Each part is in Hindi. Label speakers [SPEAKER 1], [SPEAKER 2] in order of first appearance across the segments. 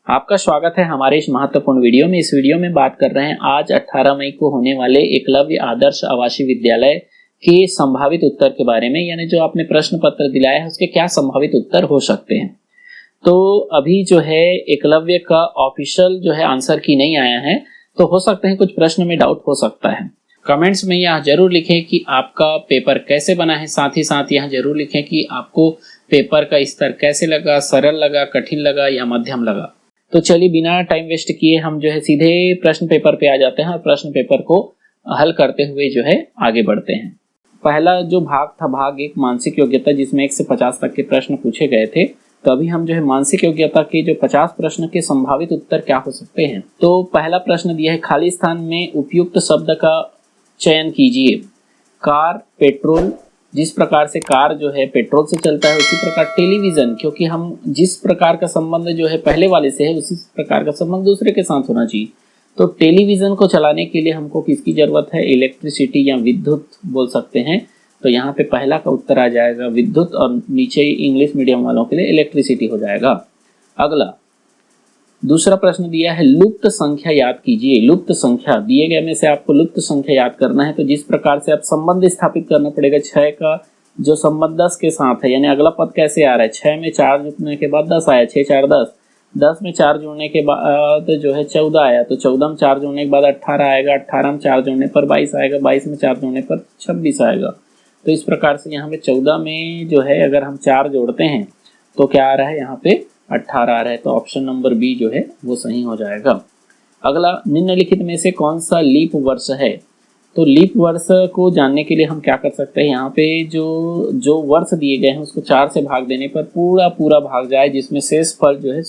[SPEAKER 1] आपका स्वागत है हमारे इस महत्वपूर्ण वीडियो में। इस वीडियो में बात कर रहे हैं आज 18 मई को होने वाले एकलव्य आदर्श आवासीय विद्यालय के संभावित उत्तर के बारे में, यानी जो आपने प्रश्न पत्र दिलाया है उसके क्या संभावित उत्तर हो सकते हैं। तो अभी जो है एकलव्य का ऑफिशियल जो है आंसर की नहीं आया है, तो हो सकते हैं कुछ प्रश्न में डाउट हो सकता है। कमेंट्स में यह जरूर लिखें कि आपका पेपर कैसे बना है, साथ ही साथ यह जरूर लिखें कि आपको पेपर का स्तर कैसे लगा, सरल लगा, कठिन लगा या मध्यम लगा। तो चलिए बिना टाइम वेस्ट किए हम जो है सीधे प्रश्न पेपर पे आ जाते हैं और प्रश्न पेपर को हल करते हुए जो है आगे बढ़ते हैं। पहला जो भाग था, भाग 1 मानसिक योग्यता, जिसमें 1 से 50 तक के प्रश्न पूछे गए थे। तो अभी हम जो है मानसिक योग्यता के जो 50 प्रश्न के संभावित उत्तर क्या हो सकते हैं। तो पहला प्रश्न दिया है, खाली स्थान में उपयुक्त शब्द का चयन कीजिए। Car, petrol. जिस प्रकार से कार जो है पेट्रोल से चलता है, उसी प्रकार टेलीविजन, क्योंकि हम जिस प्रकार का संबंध जो है पहले वाले से है उसी प्रकार का संबंध दूसरे के साथ होना चाहिए। तो टेलीविजन को चलाने के लिए हमको किसकी जरूरत है? इलेक्ट्रिसिटी या विद्युत बोल सकते हैं। तो यहाँ पे पहला का उत्तर आ जाएगा विद्युत, और नीचे इंग्लिश मीडियम वालों के लिए इलेक्ट्रिसिटी हो जाएगा। अगला दूसरा प्रश्न दिया है, लुप्त संख्या याद कीजिए। लुप्त संख्या दिए गए में से आपको लुप्त संख्या याद करना है। तो जिस प्रकार से आप संबंध स्थापित करना पड़ेगा, 6 का जो संबंध 10 के साथ है, यानी अगला पद कैसे आ रहा है, 6 में 4 जुड़ने के बाद 10 आया, 6 4 10, 10 में 4 जोड़ने के बाद जो है 14 आया, तो 14 में 4 जोड़ने के बाद 18 आएगा, 18 में 4 जोड़ने पर 22 आएगा, 22 में 4 जोड़ने पर 26 आएगा। तो इस प्रकार से यहाँ पे 14 में जो है अगर हम 4 जोड़ते हैं तो क्या आ रहा है, यहाँ पे 18 आ रहा है। तो ऑप्शन नंबर बी जो है वो सही हो जाएगा। अगला, निम्नलिखित में से कौन सा लीप वर्ष है? तो लीप वर्ष को जानने के लिए हम क्या कर सकते हैं, यहाँ पे जो वर्ष दिए गए हैं उसको 4 से भाग देने पर पूरा भाग जाए, जिसमें शेष फल जो है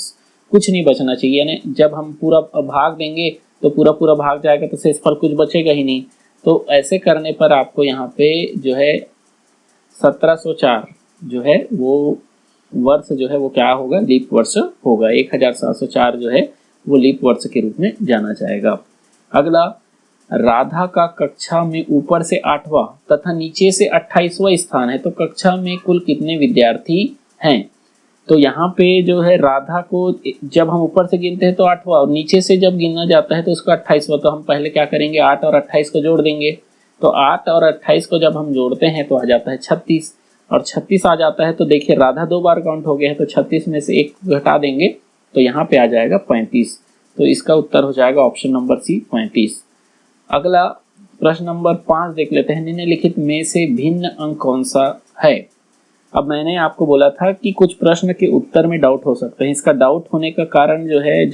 [SPEAKER 1] कुछ नहीं बचना चाहिए। यानी जब हम पूरा भाग देंगे तो पूरा भाग जाएगा तो शेष फल कुछ बचेगा ही नहीं। तो ऐसे करने पर आपको यहाँ पे जो है 1704 जो है वो वर्ष जो है वो क्या होगा, लीप वर्ष होगा। 1704 जो है वो लीप वर्ष के रूप में जाना जाएगा। अगला, राधा का कक्षा में ऊपर से 8वां तथा नीचे से 28वां स्थान है, तो कक्षा में कुल कितने विद्यार्थी हैं? तो यहाँ पे जो है राधा को जब हम ऊपर से गिनते हैं तो 8वां, और नीचे से जब गिना जाता है तो उसका 28वां। तो हम पहले क्या करेंगे, 8 और 28 को जोड़ देंगे। तो 8 और 28 को जब हम जोड़ते हैं तो आ जाता है 36, और 36 आ जाता है। तो देखिए राधा 2 बार काउंट हो गया है, तो 36 में से 1 घटा देंगे तो यहाँ पे आ जाएगा 35। तो इसका उत्तर हो जाएगा ऑप्शन नंबर सी, 35। अगला प्रश्न नंबर 5 देख लेते हैं, निम्नलिखित में से भिन्न अंक कौन सा है? अब मैंने आपको बोला था कि कुछ प्रश्न के उत्तर में डाउट हो सकते हैं। इसका डाउट होने का कारण जो है,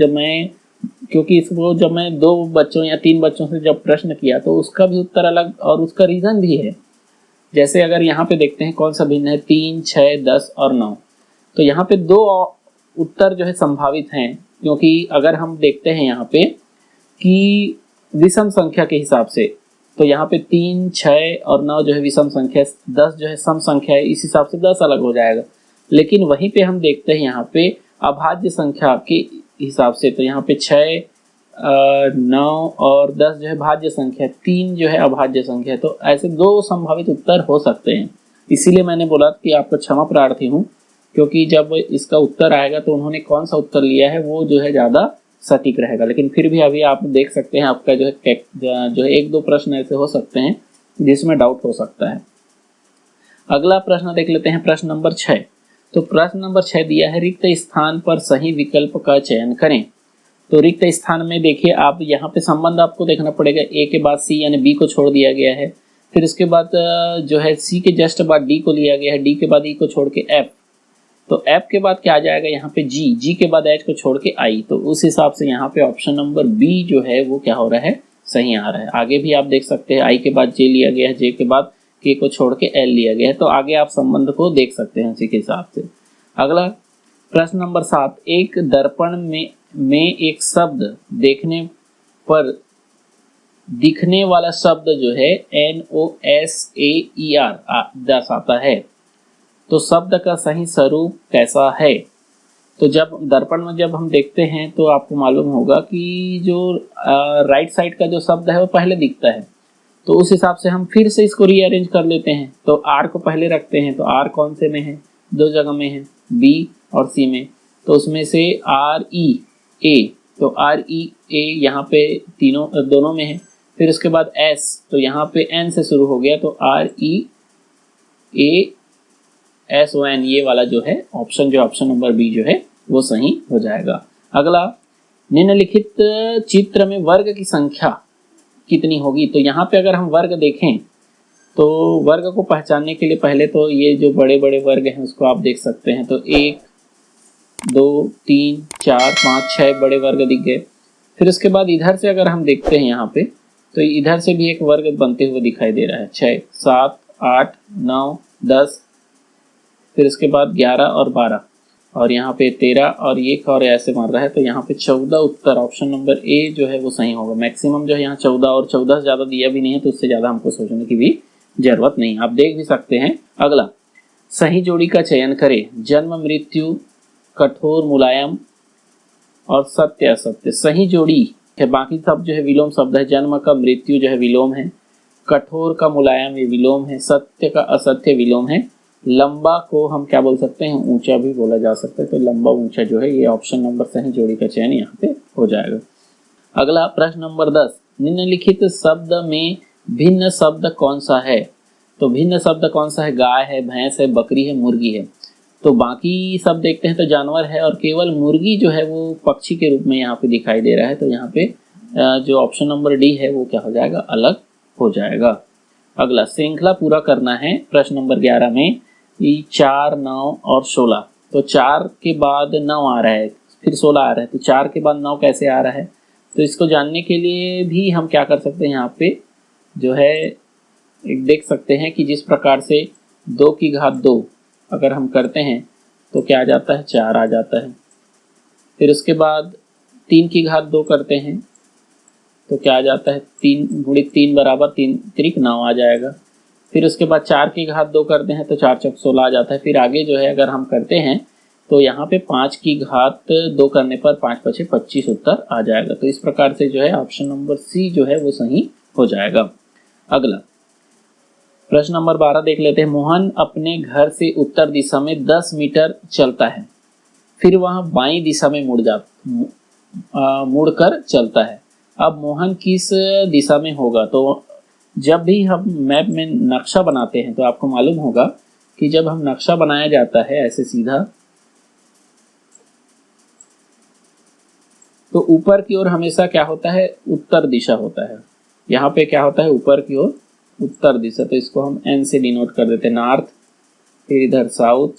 [SPEAKER 1] क्योंकि इसको जब मैं 2 बच्चों या 3 बच्चों से जब प्रश्न किया तो उसका भी उत्तर अलग और उसका रीजन भी है। जैसे अगर यहाँ पे देखते हैं कौन सा भिन्न है, 3, 6, 10 और 9। तो यहाँ पे 2 उत्तर जो है संभावित हैं, क्योंकि अगर हम देखते हैं यहाँ पे कि विषम संख्या के हिसाब से, तो यहाँ पे 3, 6 और 9 जो है विषम संख्या, 10 जो है सम संख्या है, इस हिसाब से 10 अलग हो जाएगा। लेकिन वहीं पे हम देखते हैं यहाँ पे अभाज्य संख्या के हिसाब से, तो यहाँ पे 6, 9 और 10 जो है भाज्य संख्या, 3 जो है अभाज्य संख्या। तो ऐसे 2 संभावित उत्तर हो सकते हैं। इसीलिए मैंने बोला कि आपको क्षमा प्रार्थी हूँ, क्योंकि जब इसका उत्तर आएगा तो उन्होंने कौन सा उत्तर लिया है वो जो है ज़्यादा सटीक रहेगा। लेकिन फिर भी अभी आप देख सकते हैं आपका जो है 1-2 प्रश्न ऐसे हो सकते हैं जिसमें डाउट हो सकता है। अगला प्रश्न देख लेते हैं, प्रश्न नंबर 6। तो प्रश्न नंबर 6 दिया है, रिक्त स्थान पर सही विकल्प का चयन करें। तो रिक्त स्थान में देखिए आप यहाँ पे संबंध आपको देखना पड़ेगा, ए के बाद सी यानी बी को छोड़ दिया गया है, फिर उसके बाद जो है सी के जस्ट बाद डी को लिया गया है, डी के बाद ई को छोड़ के एफ, तो एफ के बाद क्या आ जाएगा यहाँ पे जी, जी के बाद एच को छोड़ के आई। तो उस हिसाब से यहाँ पे ऑप्शन नंबर बी जो है वो क्या हो रहा है, सही आ रहा है। आगे भी आप देख सकते हैं आई के बाद जे लिया गया है, जे के बाद के को छोड़ के एल लिया गया है। तो आगे आप संबंध को देख सकते हैं उसी के हिसाब से। अगला प्रश्न नंबर 7, एक दर्पण में एक शब्द देखने पर दिखने वाला शब्द जो है NOSAER दर्शाता है, तो शब्द का सही स्वरूप कैसा है? तो जब दर्पण में जब हम देखते हैं तो आपको मालूम होगा कि जो राइट साइड का जो शब्द है वो पहले दिखता है, तो उस हिसाब से हम फिर से इसको रीअरेंज कर लेते हैं। तो R को पहले रखते हैं, तो R कौन से में है, 2 जगह में है, B और C में। तो उसमें से RE ए, तो आर ई ए यहाँ पे दोनों में है। फिर उसके बाद एस, तो यहाँ पे एन से शुरू हो गया, तो R E A S O N, ये वाला जो है ऑप्शन नंबर बी जो है वो सही हो जाएगा। अगला, निम्नलिखित चित्र में वर्ग की संख्या कितनी होगी? तो यहाँ पे अगर हम वर्ग देखें तो वर्ग को पहचानने के लिए पहले तो ये जो बड़े बड़े वर्ग हैं उसको आप देख सकते हैं। तो 1 2 3 4 5 6 बड़े वर्ग दिख गए। फिर उसके बाद इधर से अगर हम देखते हैं यहाँ पे, तो इधर से भी एक वर्ग बनते हुए दिखाई दे रहा है, 6 7 8 9 10, फिर उसके बाद 11 और 12, और यहाँ पे 13 और 1 और ऐसे मार रहा है। तो यहाँ पे 14 उत्तर ऑप्शन नंबर ए जो है वो सही होगा। मैक्सिमम जो है यहाँ 14, और 14 से ज़्यादा दिया भी नहीं है, तो उससे ज़्यादा हमको सोचने की भी जरूरत नहीं, आप देख भी सकते हैं। अगला, सही जोड़ी का चयन करें। जन्म मृत्यु, कठोर मुलायम और सत्य असत्य। सही जोड़ी है, बाकी सब जो है विलोम शब्द है। जन्म का मृत्यु जो है विलोम है, कठोर का मुलायम ये विलोम है, सत्य का असत्य विलोम है, लंबा को हम क्या बोल सकते हैं, ऊंचा भी बोला जा सकता है। तो लंबा ऊंचा जो है ये ऑप्शन नंबर सही जोड़ी का चयन यहाँ पे हो जाएगा। अगला प्रश्न नंबर 10, निम्नलिखित शब्द में भिन्न शब्द कौन सा है? तो भिन्न शब्द कौन सा है? गाय है, भैंस है, बकरी है, मुर्गी है। तो बाकी सब देखते हैं तो जानवर है, और केवल मुर्गी जो है वो पक्षी के रूप में यहाँ पे दिखाई दे रहा है। तो यहाँ पे जो ऑप्शन नंबर डी है वो क्या हो जाएगा, अलग हो जाएगा। अगला, श्रृंखला पूरा करना है। प्रश्न नंबर 11 में 4 9 और 16, तो 4 के बाद 9 आ रहा है, फिर 16 आ रहा है, तो 4 के बाद 9 कैसे आ रहा है? तो इसको जानने के लिए भी हम क्या कर सकते हैं, यहाँ पे जो है एक देख सकते हैं कि जिस प्रकार से 2 की घात 2 अगर हम करते हैं तो क्या आ जाता है, 4 आ जाता है। फिर उसके बाद 3 की घात 2 करते हैं तो क्या आ जाता है, 3 गुणित 3 बराबर 3 त्रिक 9 आ जाएगा। फिर उसके बाद 4 की घात 2 करते हैं तो 4 चौक 16 आ जाता है। फिर आगे जो है अगर हम करते हैं तो यहाँ पे 5 की घात 2 करने पर 5 5 25 उत्तर आ जाएगा। तो इस प्रकार से जो है ऑप्शन नंबर सी जो है वो सही हो जाएगा। अगला प्रश्न नंबर 12 देख लेते हैं। मोहन अपने घर से उत्तर दिशा में 10 मीटर चलता है, फिर वह बाईं दिशा में मुड़कर चलता है। अब मोहन किस दिशा में होगा? तो जब भी हम मैप में नक्शा बनाते हैं तो आपको मालूम होगा कि जब हम नक्शा बनाया जाता है ऐसे सीधा, तो ऊपर की ओर हमेशा क्या होता है, उत्तर दिशा होता है। यहाँ पे क्या होता है, ऊपर की ओर उत्तर दिशा। तो इसको हम एन से डिनोट कर देते हैं, नॉर्थ, फिर इधर साउथ,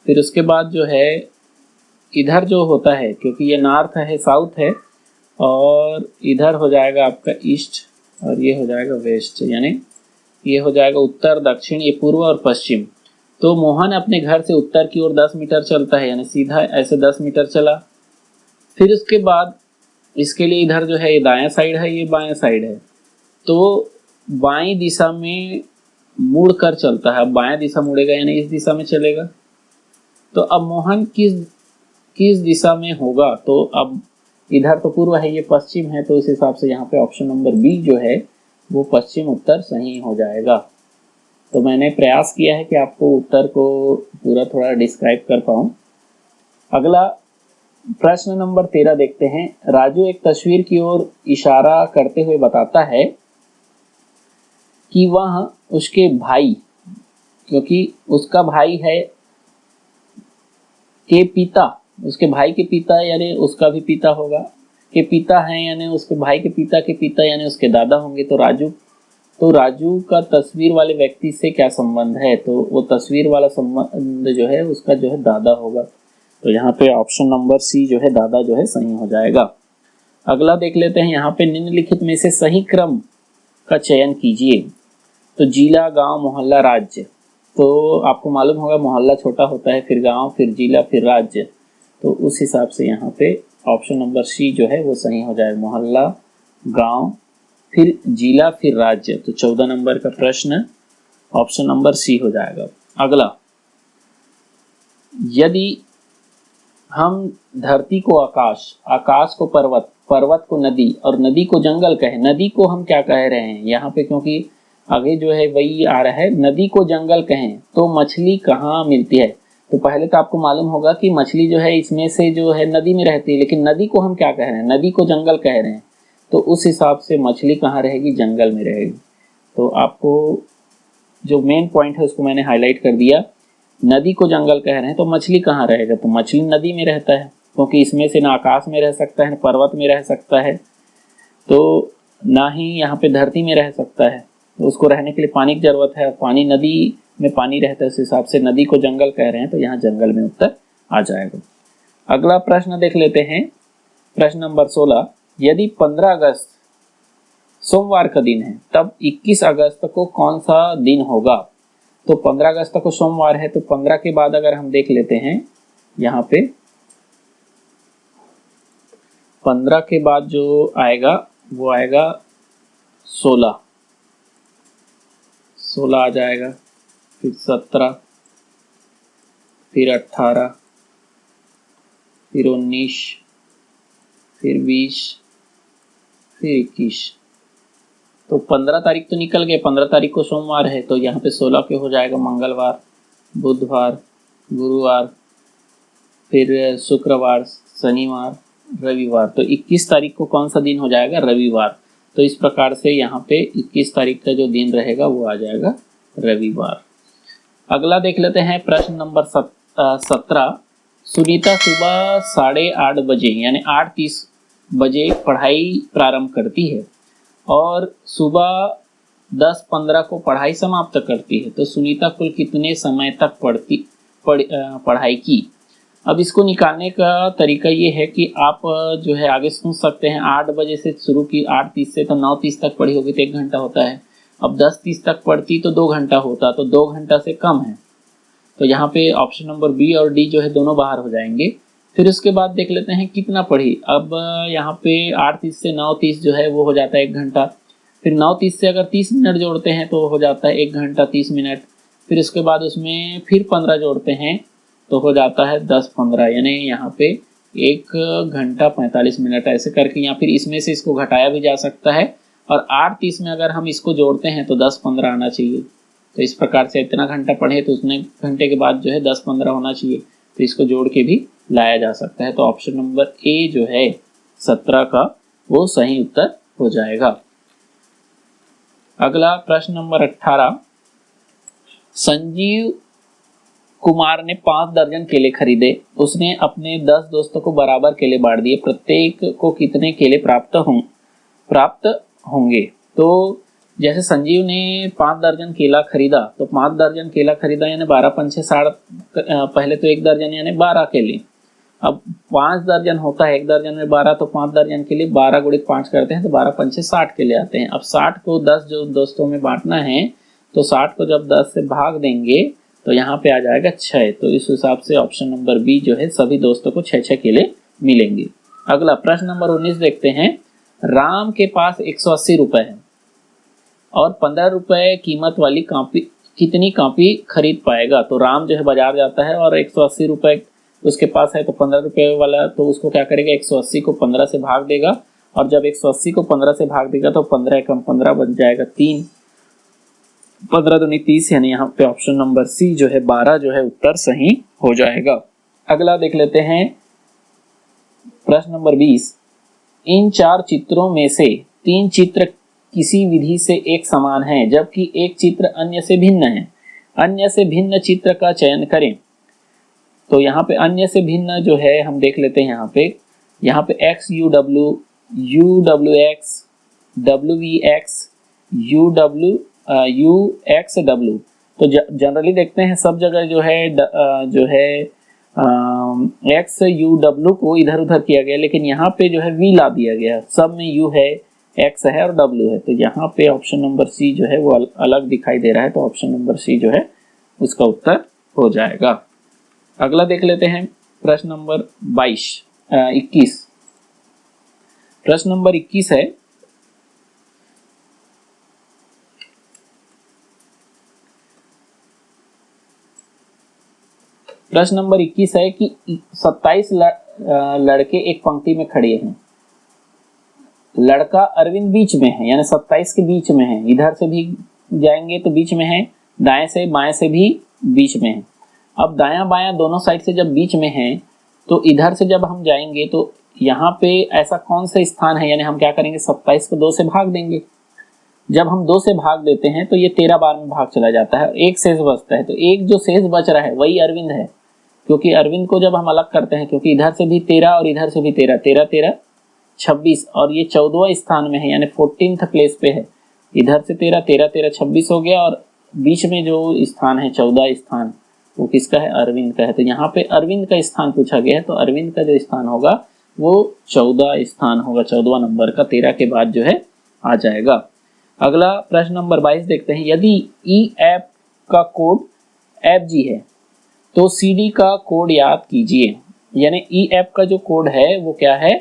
[SPEAKER 1] फिर उसके बाद जो है इधर जो होता है, क्योंकि ये नॉर्थ है साउथ है, और इधर हो जाएगा आपका ईस्ट, और ये हो जाएगा वेस्ट, यानी ये हो जाएगा उत्तर दक्षिण, ये पूर्व और पश्चिम। तो मोहन अपने घर से उत्तर की ओर 10 मीटर चलता है, यानी सीधा ऐसे 10 मीटर चला। फिर उसके बाद इसके लिए इधर जो है ये दायां साइड है, ये बायां साइड है, तो बाईं दिशा में मुड़ कर चलता है। अब बायां दिशा मुड़ेगा यानी इस दिशा में चलेगा। तो अब मोहन किस दिशा में होगा? तो अब इधर तो पूर्व है, ये पश्चिम है, तो इस हिसाब से यहाँ पे ऑप्शन नंबर बी जो है वो पश्चिम उत्तर सही हो जाएगा। तो मैंने प्रयास किया है कि आपको उत्तर को पूरा थोड़ा डिस्क्राइब कर पाऊँ। अगला प्रश्न नंबर 13 देखते हैं। राजू एक तस्वीर की ओर इशारा करते हुए बताता है कि वह उसके भाई, क्योंकि उसका भाई है, के पिता, उसके भाई के पिता यानी उसका भी पिता होगा, के पिता हैं यानी उसके भाई के पिता यानी उसके दादा होंगे। तो राजू का तस्वीर वाले व्यक्ति से क्या संबंध है? तो वो तस्वीर वाला संबंध जो है उसका जो है दादा होगा। तो यहाँ पे ऑप्शन नंबर सी जो है दादा जो है सही हो जाएगा। अगला देख लेते हैं। यहाँ पे निम्नलिखित में से सही क्रम का चयन कीजिए। तो जिला, गांव, मोहल्ला, राज्य। तो आपको मालूम होगा मोहल्ला छोटा होता है, फिर गांव, फिर जिला, फिर राज्य। तो उस हिसाब से यहाँ पे ऑप्शन नंबर सी जो है वो सही हो जाएगा। मोहल्ला, गांव, फिर जिला, फिर राज्य। तो 14 नंबर का प्रश्न ऑप्शन नंबर सी हो जाएगा। अगला, यदि हम धरती को आकाश, आकाश को पर्वत, पर्वत को नदी और नदी को जंगल कहें, नदी को हम क्या कह रहे हैं यहाँ पे, क्योंकि आगे जो है वही आ रहा है, नदी को जंगल कहें तो मछली कहाँ मिलती है? तो पहले तो आपको मालूम होगा कि मछली जो है इसमें से जो है नदी में रहती है, लेकिन नदी को हम क्या कह रहे हैं, नदी को जंगल कह रहे हैं, तो उस हिसाब से मछली कहाँ रहेगी, जंगल में रहेगी। तो आपको जो मेन पॉइंट है उसको मैंने हाईलाइट कर दिया। नदी को जंगल कह रहे हैं तो मछली कहाँ रहेगा, तो मछली नदी में रहता है, क्योंकि इसमें से ना आकाश में रह सकता है, ना पर्वत में रह सकता है, तो ना ही यहाँ पे धरती में रह सकता है। तो उसको रहने के लिए पानी की जरूरत है, पानी नदी में पानी रहता है, उस हिसाब से नदी को जंगल कह रहे हैं, तो यहाँ जंगल में उत्तर आ जाएगा। अगला प्रश्न देख लेते हैं, प्रश्न नंबर 16। यदि 15 अगस्त सोमवार का दिन है तब 21 अगस्त को कौन सा दिन होगा। तो 15 अगस्त को सोमवार है, तो 15 के बाद अगर हम देख लेते हैं यहाँ पे 15 के बाद जो आएगा वो आएगा 16 आ जाएगा, फिर 17, फिर 18, फिर 19, फिर 20, फिर 21। तो 15 तारीख तो निकल गए, 15 तारीख को सोमवार है, तो यहाँ पे 16 के हो जाएगा मंगलवार, बुधवार, गुरुवार, फिर शुक्रवार, शनिवार, रविवार। तो 21 तारीख को कौन सा दिन हो जाएगा, रविवार। तो इस प्रकार से यहाँ पे 21 तारीख का जो दिन रहेगा वो आ जाएगा रविवार। अगला देख लेते हैं प्रश्न नंबर 17। सुनीता सुबह 8:30 बजे यानी 8:30 बजे पढ़ाई प्रारंभ करती है और सुबह 10:15 को पढ़ाई समाप्त करती है, तो सुनीता कुल कितने समय तक पढ़ाई की। अब इसको निकालने का तरीका ये है कि आप जो है आगे सोच सकते हैं, 8 बजे से शुरू की, 8:30 से तो 9:30 तक पढ़ी होगी तो 1 घंटा होता है। अब 10:30 तक पढ़ती तो 2 घंटा होता, तो 2 घंटा से कम है, तो यहाँ पे ऑप्शन नंबर बी और डी जो है दोनों बाहर हो जाएंगे। फिर उसके बाद देख लेते हैं कितना पढ़ी। अब यहाँ पे 8:30 से 9:30 जो है वो हो जाता है 1 घंटा, फिर 9:30 से अगर 30 मिनट जोड़ते हैं तो हो जाता है 1 घंटा 30 मिनट, फिर उसके बाद उसमें फिर 15 जोड़ते हैं तो हो जाता है 10-15, यानी यहाँ पे 1 घंटा 45 मिनट ऐसे करके, या फिर इसमें से इसको घटाया भी जा सकता है, और 8:30 में अगर हम इसको जोड़ते हैं तो 10-15 आना चाहिए। तो इस प्रकार से इतना घंटा पढ़े तो उतने घंटे के बाद जो है 10-15 होना चाहिए, तो इसको जोड़ के भी लाया जा सकता है। तो ऑप्शन नंबर ए जो है 17 का वो सही उत्तर हो जाएगा। अगला प्रश्न नंबर 18। संजीव कुमार ने 5 दर्जन केले खरीदे, उसने अपने 10 दोस्तों को बराबर केले बांट दिए, प्रत्येक को कितने केले प्राप्त होंगे। तो जैसे संजीव ने 5 दर्जन केला खरीदा, तो 5 दर्जन केला खरीदा यानी 12 पंचे 60, पहले तो 1 दर्जन यानी 12 केले। अब 5 दर्जन होता है, 1 दर्जन में 12, तो 5 दर्जन के लिए 12 गुणित 5 करते हैं तो 12 पंचे 60 केले आते हैं। अब 60 को 10 जो दोस्तों में बांटना है, तो 60 को जब 10 से भाग देंगे तो यहाँ पे आ जाएगा 6। तो इस हिसाब से ऑप्शन नंबर बी जो है सभी दोस्तों को 6-6 केले मिलेंगे। अगला प्रश्न नंबर 19 देखते हैं। राम के पास 180 रुपए है और 15 रुपए कीमत वाली कितनी कॉपी खरीद पाएगा। तो राम जो है बाजार जाता है और 180 रुपए उसके पास है, तो 15 रुपए वाला तो उसको क्या करेगा, 180 को 15 से भाग देगा, और जब 180 को 15 से भाग देगा तो 15 एकम 15 बन जाएगा 3, 15 दूनी 30, यानी यहाँ पे ऑप्शन नंबर सी जो है 12 जो है उत्तर सही हो जाएगा। अगला देख लेते हैं प्रश्न नंबर 20। इन 4 चित्रों में से 3 चित्र किसी विधि से एक समान हैं, जबकि एक चित्र अन्य से भिन्न है। अन्य से भिन्न चित्र का चयन करें। तो यहाँ पे अन्य से भिन्न जो है हम देख लेते हैं, यहाँ पे x U W x, W we x, you x W. तो जनरली देखते हैं सब जगह जो है एक्स यू डब्ल्यू को इधर उधर किया गया, लेकिन यहाँ पे जो है वी ला दिया गया, सब में यू है, एक्स है और डब्ल्यू है, तो यहाँ पे ऑप्शन नंबर सी जो है वो अलग दिखाई दे रहा है, तो ऑप्शन नंबर सी जो है उसका उत्तर हो जाएगा। अगला देख लेते हैं प्रश्न नंबर 21। प्रश्न नंबर 21 है, प्रश्न नंबर 21 है कि 27 लड़के एक पंक्ति में खड़े हैं। लड़का अरविंद बीच में है, यानी 27 के बीच में है, इधर से भी जाएंगे तो बीच में है, दाएं से बाएं से भी बीच में है। अब दायां बायां दोनों साइड से जब बीच में है तो इधर से जब हम जाएंगे तो यहाँ पे ऐसा कौन सा स्थान है, यानी हम क्या करेंगे 27 को 2 से भाग देंगे। जब हम 2 से भाग देते हैं तो ये 13 बार में भाग चला जाता है, एक शेष बचता है। तो एक जो शेष बच रहा है वही अरविंद है, क्योंकि अरविंद को जब हम अलग करते हैं, क्योंकि इधर से भी 13 और इधर से भी 13, 13 13 26 और ये 14वां स्थान में है, यानी 14th प्लेस पे है। इधर से 13 13 13 26 हो गया और बीच में जो स्थान है 14 स्थान वो किसका है, अरविंद का है। तो यहाँ पे अरविंद का स्थान पूछा गया है, तो अरविंद का जो स्थान होगा वो 14 स्थान होगा, 14वां नंबर का 13 के बाद जो है आ जाएगा। अगला प्रश्न नंबर 22 देखते हैं। यदि EF का कोड FG है तो CD का कोड याद कीजिए, यानी EF का जो कोड है वो क्या है,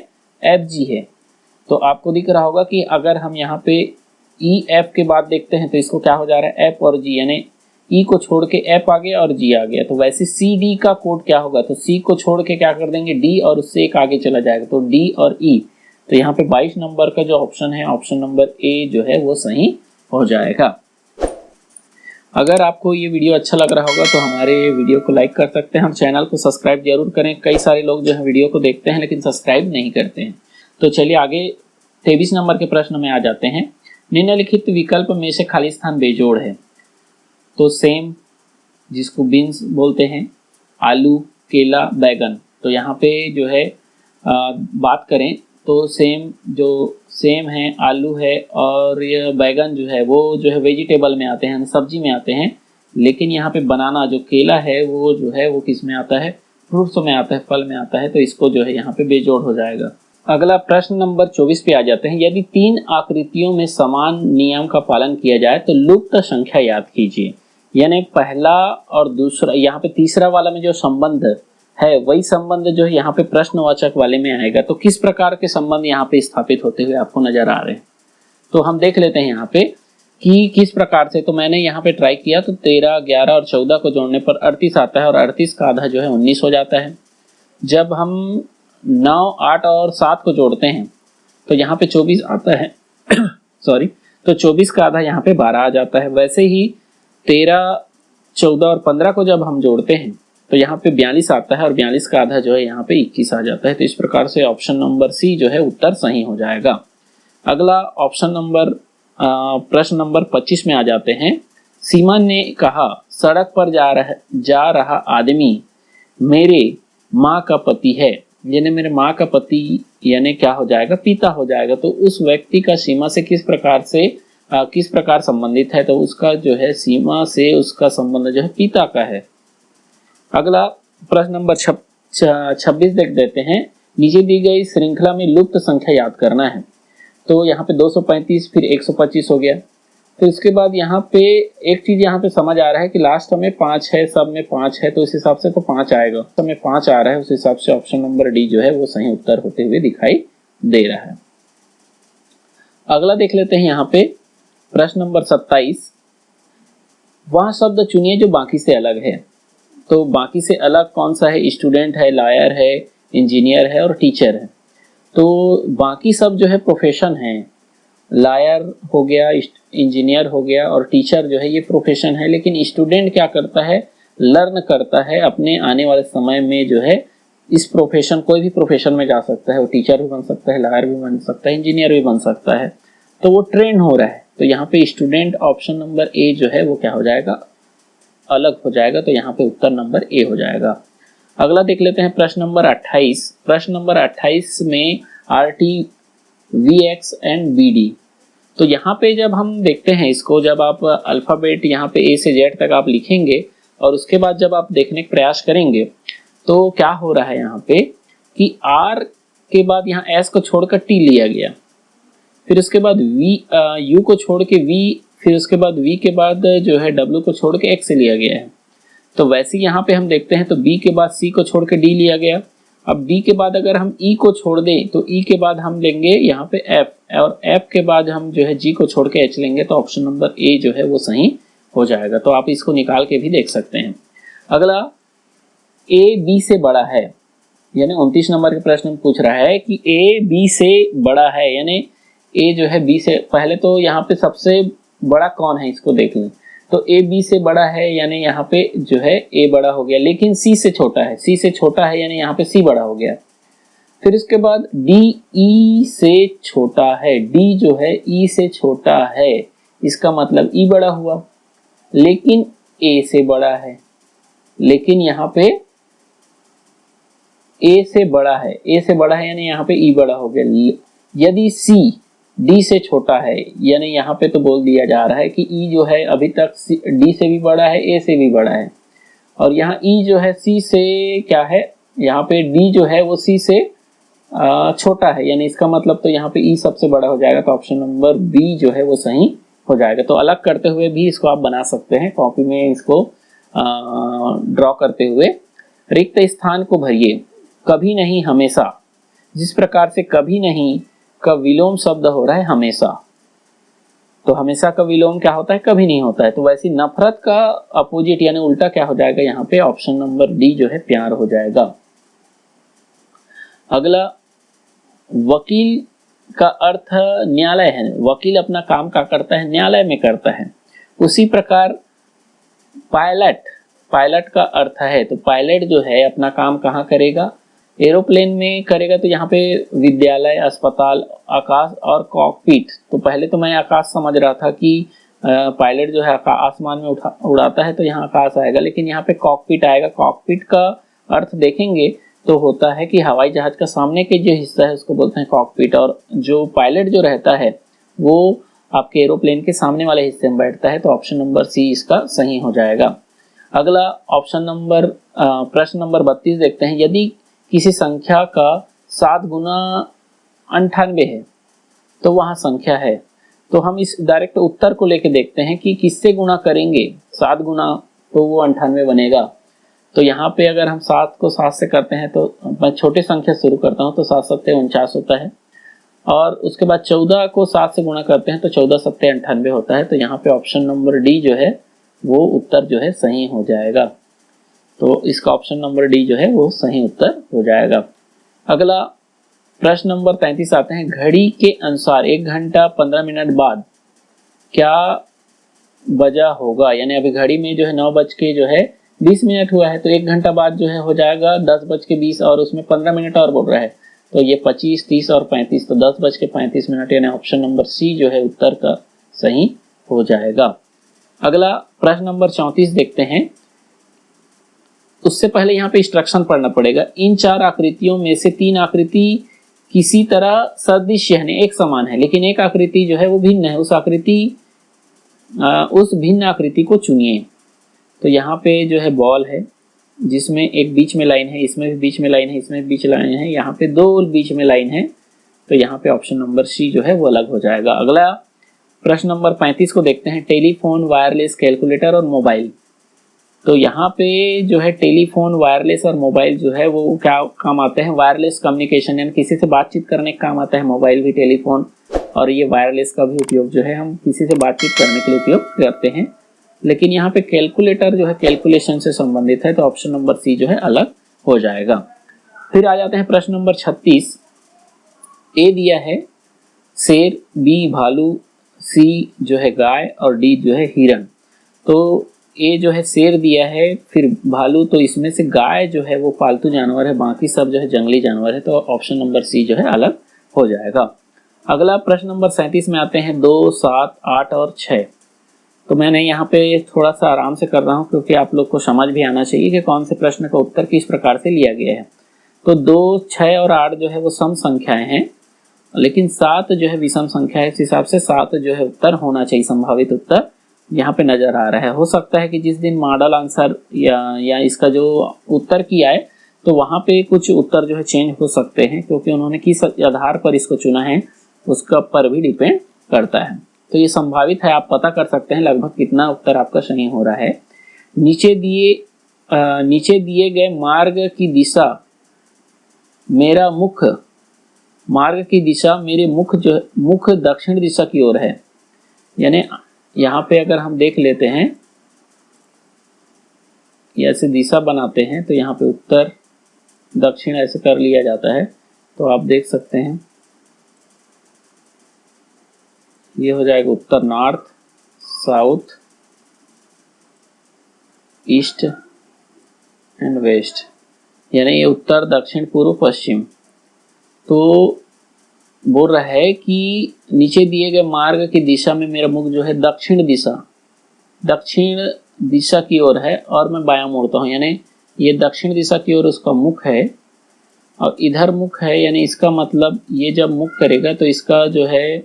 [SPEAKER 1] FG है। तो आपको दिख रहा होगा कि अगर हम यहाँ पे EF के बाद देखते हैं तो इसको क्या हो जा रहा है, F और G, यानी E को छोड़ के F आ गया और G आ गया। तो वैसे CD का कोड क्या होगा, तो C को छोड़ के क्या कर देंगे D और उससे एक आगे चला जाएगा, तो D और E। तो यहाँ पे 22 नंबर का जो ऑप्शन है, ऑप्शन नंबर A जो है वो सही हो जाएगा। अगर आपको ये वीडियो अच्छा लग रहा होगा तो हमारे वीडियो को लाइक कर सकते हैं, हम चैनल को सब्सक्राइब जरूर करें। कई सारे लोग जो है वीडियो को देखते हैं लेकिन सब्सक्राइब नहीं करते हैं। तो चलिए आगे 23 नंबर के प्रश्न में आ जाते हैं। निम्नलिखित विकल्प में से खाली स्थान बेजोड़ है। तो सेम, जिसको बीन्स बोलते हैं, आलू, केला, बैगन। तो यहाँ पे जो है बात करें तो सेम है, आलू है और ये बैगन जो है वो जो है वेजिटेबल में आते हैं, सब्जी में आते हैं। लेकिन यहाँ पे बनाना जो केला है वो जो है वो किस में आता है, फ्रूट्स में आता है, फल में आता है। तो इसको जो है यहाँ पे बेजोड़ हो जाएगा। अगला प्रश्न नंबर 24 पे आ जाते हैं। यदि 3 आकृतियों में समान नियम का पालन किया जाए तो लुप्त संख्या याद कीजिए, यानी पहला और दूसरा, यहाँ पे तीसरा वाला में जो संबंध है वही संबंध जो है यहाँ पे प्रश्नवाचक वाले में आएगा। तो किस प्रकार के संबंध यहाँ पे स्थापित होते हुए आपको नजर आ रहे हैं, तो हम देख लेते हैं यहाँ पे कि किस प्रकार से। तो मैंने यहाँ पे ट्राई किया तो 13, 11 और 14 को जोड़ने पर 38 आता है और 38 का आधा जो है 19 हो जाता है। जब हम 9, 8 और 7 को जोड़ते हैं तो यहाँ पे 24 आता है सॉरी, तो 24 का आधा यहाँ पे 12 आ जाता है। वैसे ही 13, 14 और 15 को जब हम जोड़ते हैं तो यहाँ पे 42 आता है और 42 का आधा जो है यहाँ पे 21 आ जाता है। तो इस प्रकार से ऑप्शन नंबर सी जो है उत्तर सही हो जाएगा। अगला ऑप्शन नंबर प्रश्न नंबर 25 में आ जाते हैं। सीमा ने कहा, सड़क पर जा रहा आदमी मेरे माँ का पति है, यानी मेरे माँ का पति यानी क्या हो जाएगा, पिता हो जाएगा। तो उस व्यक्ति का सीमा से किस प्रकार संबंधित है, तो उसका जो है सीमा से उसका संबंध जो है पिता का है। अगला प्रश्न नंबर 26 देख देते हैं। नीचे दी गई श्रृंखला में लुप्त संख्या याद करना है। तो यहाँ पे 235 फिर 125 हो गया। तो इसके बाद यहाँ पे एक चीज यहाँ पे समझ आ रहा है कि लास्ट में 5 है, सब में 5 है, तो इस हिसाब से तो 5 आएगा। सब में 5 आ रहा है, उस हिसाब से ऑप्शन नंबर डी जो है वो सही उत्तर होते हुए दिखाई दे रहा है। अगला देख लेते हैं यहाँ पे प्रश्न नंबर 27। वह शब्द चुनिए जो बाकी से अलग है। तो बाकी से अलग कौन सा है, स्टूडेंट है, लायर है, इंजीनियर है और टीचर है। तो बाकी सब जो है प्रोफेशन है, लायर हो गया, इंजीनियर हो गया और टीचर जो है ये प्रोफेशन है। लेकिन स्टूडेंट क्या करता है, लर्न करता है, अपने आने वाले समय में जो है इस प्रोफेशन, कोई भी प्रोफेशन में जा सकता है, वो टीचर भी बन सकता है, लायर भी बन सकता है, इंजीनियर भी बन सकता है। तो वो ट्रेन हो रहा है। तो यहाँ पे स्टूडेंट ऑप्शन नंबर ए जो है वो क्या हो जाएगा, अलग हो जाएगा। तो यहाँ पे उत्तर नंबर ए हो जाएगा। अगला देख लेते हैं प्रश्न नंबर 28। प्रश्न नंबर 28 में RT, VX एंड BD। तो यहाँ पे जब हम देखते हैं इसको, जब आप अल्फाबेट यहाँ पे A से Z तक आप लिखेंगे और उसके बाद जब आप देखने का प्रयास करेंगे तो क्या हो रहा है यहाँ पे कि R के बाद यहाँ S को छोड़कर T लिया गया, फिर उसके बाद U को छोड़ के V, फिर उसके बाद V के बाद जो है W को छोड़ के X से लिया गया है। तो वैसे यहाँ पे हम देखते हैं तो B के बाद C को छोड़ के D लिया गया। अब D के बाद अगर हम E को छोड़ दें तो E के बाद हम लेंगे यहाँ पे F, और F के बाद हम जो है G को छोड़ के H लेंगे। तो ऑप्शन नंबर ए जो है वो सही हो जाएगा। तो आप इसको निकाल के भी देख सकते हैं। अगला A B से बड़ा है, यानी 29 नंबर के प्रश्न में पूछ रहा है कि A B से बड़ा है, यानी A जो है B से, पहले तो यहाँ पे सबसे बड़ा कौन है इसको देख लें। तो ए बी से बड़ा है, यानी यहाँ पे जो है ए बड़ा हो गया, लेकिन सी से छोटा है, सी से छोटा है यानी यहाँ पे सी बड़ा हो गया। फिर इसके बाद डी ई से छोटा है, डी जो है ई से छोटा है, इसका मतलब ई बड़ा हुआ, लेकिन ए से बड़ा है, लेकिन यहाँ पे ए से बड़ा है, ए से बड़ा है यानी यहाँ पे ई बड़ा हो गया। यदि सी डी से छोटा है, यानी यहाँ पे तो बोल दिया जा रहा है कि ई जो है अभी तक डी से भी बड़ा है, ए से भी बड़ा है, और यहाँ ई जो है सी से क्या है, यहाँ पे डी जो है वो सी से छोटा है, यानी इसका मतलब तो यहाँ पे ई सबसे बड़ा हो जाएगा। तो ऑप्शन नंबर बी जो है वो सही हो जाएगा। तो अलग करते हुए भी इसको आप बना सकते हैं, कॉपी में इसको ड्रॉ करते हुए। रिक्त स्थान को भरिए, कभी नहीं हमेशा, जिस प्रकार से कभी नहीं का विलोम शब्द हो रहा है हमेशा, तो हमेशा का विलोम क्या होता है, कभी नहीं होता है। तो वैसे नफरत का अपोजिट यानी उल्टा क्या हो जाएगा, यहाँ पे ऑप्शन नंबर डी जो है प्यार हो जाएगा। अगला, वकील का अर्थ न्यायालय है, वकील अपना काम क्या करता है, न्यायालय में करता है। उसी प्रकार पायलट, पायलट का अर्थ है, तो पायलट जो है अपना काम कहाँ करेगा, एरोप्लेन में करेगा। तो यहाँ पे विद्यालय, अस्पताल, आकाश और कॉकपिट। तो पहले तो मैं आकाश समझ रहा था कि पायलट जो है आसमान में उड़ाता है, तो यहाँ आकाश आएगा, लेकिन यहाँ पे कॉकपिट आएगा। कॉकपिट का अर्थ देखेंगे तो होता है कि हवाई जहाज का सामने के जो हिस्सा है उसको बोलते हैं कॉकपिट, और जो पायलट जो रहता है वो आपके एरोप्लेन के सामने वाले हिस्से में बैठता है। तो ऑप्शन नंबर सी इसका सही हो जाएगा। अगला ऑप्शन नंबर प्रश्न नंबर 32 देखते हैं। यदि किसी संख्या का 7 गुना 98 है तो वहाँ संख्या है, तो हम इस डायरेक्ट उत्तर को लेके देखते हैं कि किससे गुणा करेंगे 7 गुना, तो वो 98 बनेगा। तो यहाँ पे अगर हम 7 को 7 से करते हैं, तो मैं छोटे संख्या शुरू करता हूँ, तो 7 सत्ते 49 होता है, और उसके बाद 14 को 7 से गुणा करते हैं तो 14 सत्ते 98 होता है। तो यहाँ पे ऑप्शन नंबर डी जो है वो उत्तर जो है सही हो जाएगा। तो इसका ऑप्शन नंबर डी जो है वो सही उत्तर हो जाएगा। अगला प्रश्न नंबर 33 आते हैं। घड़ी के अनुसार 1 घंटा 15 मिनट बाद क्या बजा होगा, यानी अभी घड़ी में जो है 9 बज के जो है 20 मिनट हुआ है, तो 1 घंटा बाद जो है हो जाएगा 10 बज के 20, और उसमें 15 मिनट और बोल रहा है, तो ये 25, 30 और 35, तो 10 बज के 35 मिनट, यानी ऑप्शन नंबर सी जो है उत्तर का सही हो जाएगा। अगला प्रश्न नंबर 34 देखते हैं। उससे पहले यहाँ पे इंस्ट्रक्शन पढ़ना पड़ेगा। इन 4 आकृतियों में से 3 आकृति किसी तरह सदृश है, एक समान है, लेकिन एक आकृति जो है वो भिन्न है। उस भिन्न आकृति को चुनिए। तो यहाँ पे जो है बॉल है, जिसमें एक बीच में लाइन है, इसमें भी बीच में लाइन है, इसमें बीच लाइन है, यहाँ पे 2 बीच में लाइन है, तो यहाँ पे ऑप्शन नंबर सी जो है वो अलग हो जाएगा। अगला प्रश्न नंबर 35 को देखते हैं। टेलीफोन, वायरलेस, कैलकुलेटर और मोबाइल। तो यहाँ पे जो है टेलीफोन, वायरलेस और मोबाइल जो है वो क्या काम आते हैं, वायरलेस कम्युनिकेशन यानी किसी से बातचीत करने का काम आता है मोबाइल भी, टेलीफोन, और ये वायरलेस का भी उपयोग जो है हम किसी से बातचीत करने के लिए उपयोग करते हैं। लेकिन यहाँ पे कैलकुलेटर जो है कैलकुलेशन से संबंधित है, तो ऑप्शन नंबर सी जो है अलग हो जाएगा। फिर आ जाते हैं प्रश्न नंबर 36। ए दिया है शेर, बी भालू, सी जो है गाय और डी जो है हिरन। तो ए जो है शेर दिया है, फिर भालू, तो इसमें से गाय जो है वो पालतू जानवर है, बाकी सब जो है जंगली जानवर है, तो ऑप्शन नंबर सी जो है अलग हो जाएगा। अगला प्रश्न नंबर 37 में आते हैं। 2, 7, 8 और 6। तो मैंने यहाँ पे थोड़ा सा आराम से कर रहा हूँ, क्योंकि आप लोग को समझ भी आना चाहिए कि कौन से प्रश्न का उत्तर किस प्रकार से लिया गया है। तो 2, 6 और 8 जो है वो सम संख्याएं हैं, लेकिन 7 जो है विषम संख्या है। इस हिसाब से 7 जो है उत्तर होना चाहिए, संभावित उत्तर यहाँ पे नजर आ रहा है। हो सकता है कि जिस दिन मॉडल आंसर या इसका जो उत्तर किया है, तो वहाँ पे कुछ उत्तर जो है चेंज हो सकते हैं, क्योंकि उन्होंने किस आधार पर इसको चुना है उसका पर भी डिपेंड करता है। तो ये संभावित है, आप पता कर सकते हैं लगभग कितना उत्तर आपका सही हो रहा है। नीचे दिए गए मार्ग की दिशा मेरा मुख, मार्ग की दिशा मेरे मुख दक्षिण दिशा की ओर है। यानी यहाँ पे अगर हम देख लेते हैं, ऐसे दिशा बनाते हैं, तो यहाँ पे उत्तर दक्षिण ऐसे कर लिया जाता है। तो आप देख सकते हैं ये हो जाएगा उत्तर north, south, east and west, यानी ये उत्तर दक्षिण पूर्व पश्चिम। तो बोल रहा है कि नीचे दिए गए मार्ग की दिशा में मेरा मुख जो है दक्षिण दिशा की ओर है और मैं बायां मुड़ता हूँ, यानी ये दक्षिण दिशा की ओर उसका मुख है और इधर मुख है, यानी इसका मतलब ये जब मुख करेगा तो इसका जो है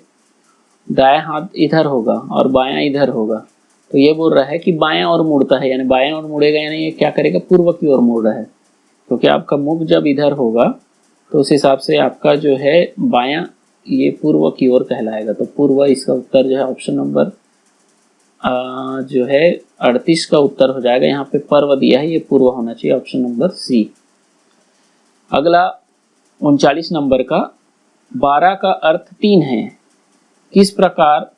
[SPEAKER 1] दायां हाथ इधर होगा और बायां इधर होगा। तो ये बोल रहा है कि बायां ओर मुड़ता है, यानी बायां ओर मुड़ेगा, यानी ये क्या करेगा, पूर्व की ओर मुड़ रहा है, क्योंकि आपका मुख जब इधर होगा तो उस हिसाब से आपका जो है बायां ये पूर्व की ओर कहलाएगा। तो पूर्व इसका उत्तर जो है ऑप्शन नंबर जो है 38 का उत्तर हो जाएगा। यहाँ पे पर्व दिया है, ये पूर्व होना चाहिए, ऑप्शन नंबर सी। अगला 39 नंबर का 12 का अर्थ 3 है, किस प्रकार,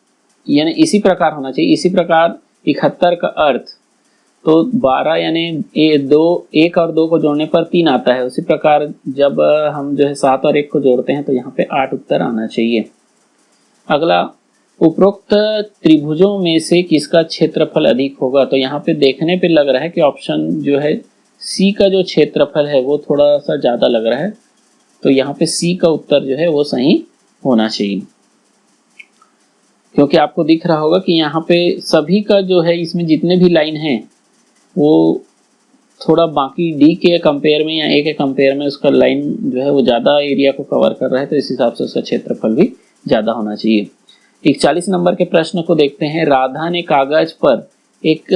[SPEAKER 1] यानी इसी प्रकार होना चाहिए, इसी प्रकार 71 का अर्थ, तो 12 यानी एक और 2 को जोड़ने पर 3 आता है, उसी प्रकार जब हम जो है 7 और 1 को जोड़ते हैं तो यहाँ पे 8 उत्तर आना चाहिए। अगला, उपरोक्त त्रिभुजों में से किसका क्षेत्रफल अधिक होगा, तो यहाँ पे देखने पे लग रहा है कि ऑप्शन जो है सी का जो क्षेत्रफल है वो थोड़ा सा ज़्यादा लग रहा है, तो यहाँ पे सी का उत्तर जो है वो सही होना चाहिए, क्योंकि आपको दिख रहा होगा कि यहाँ पे सभी का जो है इसमें जितने भी लाइन हैं वो थोड़ा बाकी डी के कंपेयर में या ए के कंपेयर में उसका लाइन जो है वो ज़्यादा एरिया को कवर कर रहा है, तो इस हिसाब से उसका क्षेत्रफल भी ज़्यादा होना चाहिए। 41 नंबर के प्रश्न को देखते हैं। राधा ने कागज पर एक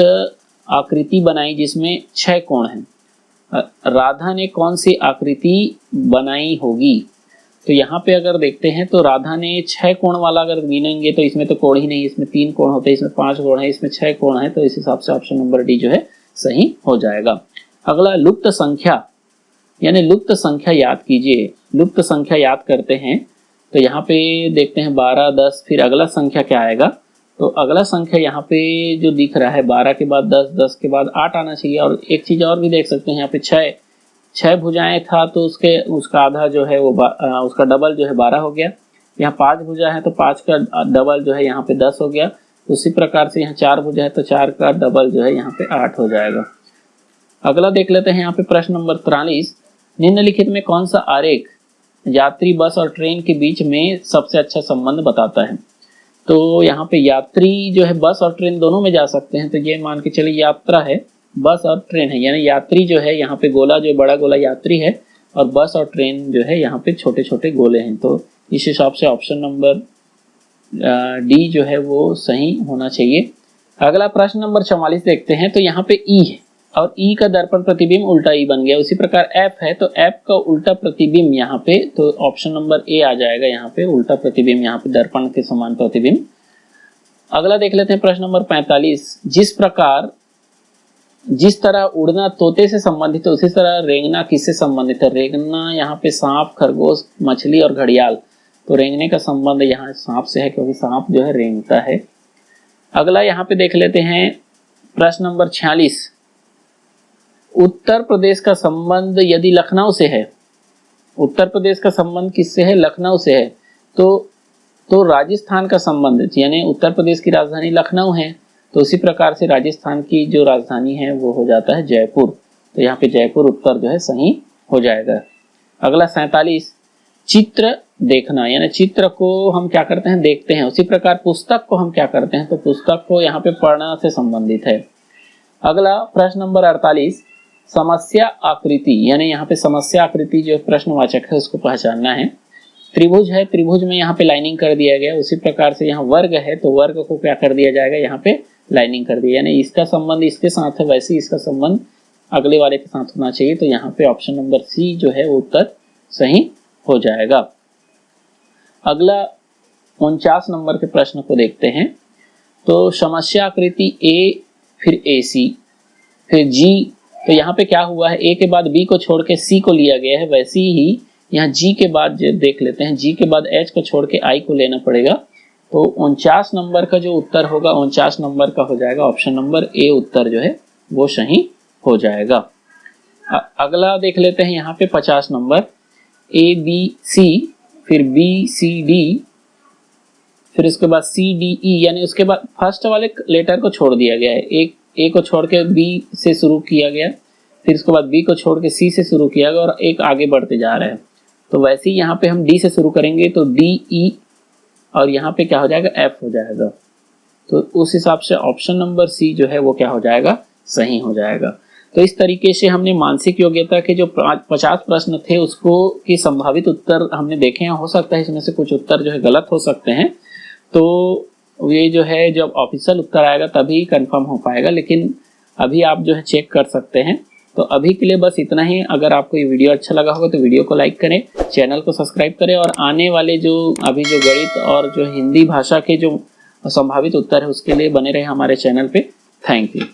[SPEAKER 1] आकृति बनाई जिसमें 6 कोण हैं। राधा ने कौन सी आकृति बनाई होगी, तो यहाँ पे अगर देखते हैं तो राधा ने 6 कोण वाला अगर गिनेंगे तो इसमें तो कोण ही नहीं, इसमें 3 कोण होते हैं, इसमें 5 कोण है, इसमें 6 कोण है, तो इस हिसाब से ऑप्शन नंबर डी जो है सही हो जाएगा। अगला, लुप्त संख्या, यानी लुप्त संख्या याद कीजिए। लुप्त संख्या याद करते हैं तो यहाँ पे देखते हैं 12, 10, फिर अगला संख्या क्या आएगा, तो अगला संख्या यहाँ पे जो दिख रहा है 12 के बाद 10, 10 के बाद 8 आना चाहिए। और एक चीज़ और भी देख सकते हैं, यहाँ पे 6 भुजाएं था तो उसका आधा जो है वो उसका डबल जो है 12 हो गया। यहाँ 5 भुजा है तो 5 का डबल जो है यहाँ पे 10 हो गया। उसी प्रकार से यहाँ 4 भुजा है तो 4 का डबल जो है यहाँ पे 8 हो जाएगा। अगला देख लेते हैं यहाँ पे प्रश्न नंबर 43। निम्नलिखित में कौन सा आरेख यात्री बस और ट्रेन के बीच में सबसे अच्छा संबंध बताता है, तो यहाँ पे यात्री जो है बस और ट्रेन दोनों में जा सकते हैं, तो ये मान के चलिए यात्रा है, बस और ट्रेन है, यानी यात्री जो है यहाँ पे गोला जो बड़ा गोला यात्री है और बस और ट्रेन जो है यहाँ पे छोटे छोटे गोले हैं, तो इस हिसाब से ऑप्शन नंबर डी जो है वो सही होना चाहिए। अगला प्रश्न नंबर 44 देखते हैं, तो यहाँ पे ई है और ई का दर्पण प्रतिबिंब उल्टा ई बन गया। उसी प्रकार एफ है तो एफ का उल्टा प्रतिबिंब यहाँ पे, तो ऑप्शन नंबर ए आ जाएगा यहाँ पे, उल्टा प्रतिबिंब यहाँ पे दर्पण के समान प्रतिबिंब। अगला देख लेते हैं प्रश्न नंबर 45। जिस तरह उड़ना तोते से संबंधित है उसी तरह रेंगना किससे संबंधित है। रेंगना यहाँ पे सांप, खरगोश, मछली और घड़ियाल, तो रेंगने का संबंध यहाँ सांप से है क्योंकि सांप जो है रेंगता है। अगला यहाँ पे देख लेते हैं प्रश्न नंबर 46। उत्तर प्रदेश का संबंध यदि लखनऊ से है, उत्तर प्रदेश का संबंध किससे है, लखनऊ से है, तो राजस्थान का संबंध, यानी उत्तर प्रदेश की राजधानी लखनऊ है, तो उसी प्रकार से राजस्थान की जो राजधानी है वो हो जाता है जयपुर, तो यहाँ पे जयपुर उत्तर जो है सही हो जाएगा। अगला 47। चित्र देखना, यानी चित्र को हम क्या करते हैं, देखते हैं, उसी प्रकार पुस्तक को हम क्या करते हैं, तो पुस्तक को यहाँ पे पढ़ना से संबंधित है। अगला प्रश्न नंबर 48। समस्या आकृति, यानी यहाँ पे समस्या आकृति जो प्रश्नवाचक है उसको पहचानना है। त्रिभुज है, त्रिभुज में यहाँ पे लाइनिंग कर दिया गया, उसी प्रकार से यहाँ वर्ग है तो वर्ग को क्या कर दिया जाएगा, यहाँ पे लाइनिंग कर दिया, यानी इसका संबंध इसके साथ है वैसे इसका संबंध अगले वाले के साथ होना चाहिए, तो यहाँ पे ऑप्शन नंबर सी जो है वो उत्तर सही हो जाएगा। अगला 49 नंबर के प्रश्न को देखते हैं, तो समस्या आकृति ए, फिर ए सी, फिर जी, तो यहाँ पे क्या हुआ है, ए के बाद बी को छोड़ के सी को लिया गया है, वैसे ही यहाँ जी के बाद देख लेते हैं, जी के बाद एच को छोड़ के आई को लेना पड़ेगा, तो 49 नंबर का जो उत्तर होगा 49 नंबर का हो जाएगा ऑप्शन नंबर ए, उत्तर जो है वो सही हो जाएगा। अगला देख लेते हैं यहाँ पे 50 नंबर। ए बी सी, फिर बी सी डी, फिर उसके बाद सी डी ई, यानी उसके बाद फर्स्ट वाले लेटर को छोड़ दिया गया है, एक ए को छोड़ के बी से शुरू किया गया, फिर उसके बाद बी को छोड़ के सी से शुरू किया गया और एक आगे बढ़ते जा रहे हैं। तो वैसे ही यहाँ पे हम डी से शुरू करेंगे तो डी ई और यहाँ पे क्या हो जाएगा एफ हो जाएगा। तो उस हिसाब से ऑप्शन नंबर सी जो है वो क्या हो जाएगा, सही हो जाएगा। तो इस तरीके से हमने मानसिक योग्यता के जो 50 प्रश्न थे उसको की संभावित उत्तर हमने देखे हैं। हो सकता है इसमें से कुछ उत्तर जो है गलत हो सकते हैं, तो ये जो है जब ऑफिशियल उत्तर आएगा तभी कंफर्म हो पाएगा, लेकिन अभी आप जो है चेक कर सकते हैं। तो अभी के लिए बस इतना ही। अगर आपको ये वीडियो अच्छा लगा होगा तो वीडियो को लाइक करें, चैनल को सब्सक्राइब करें और आने वाले जो अभी जो गणित और जो हिंदी भाषा के जो संभावित उत्तर है उसके लिए बने रहे हमारे चैनल पे। Thank you.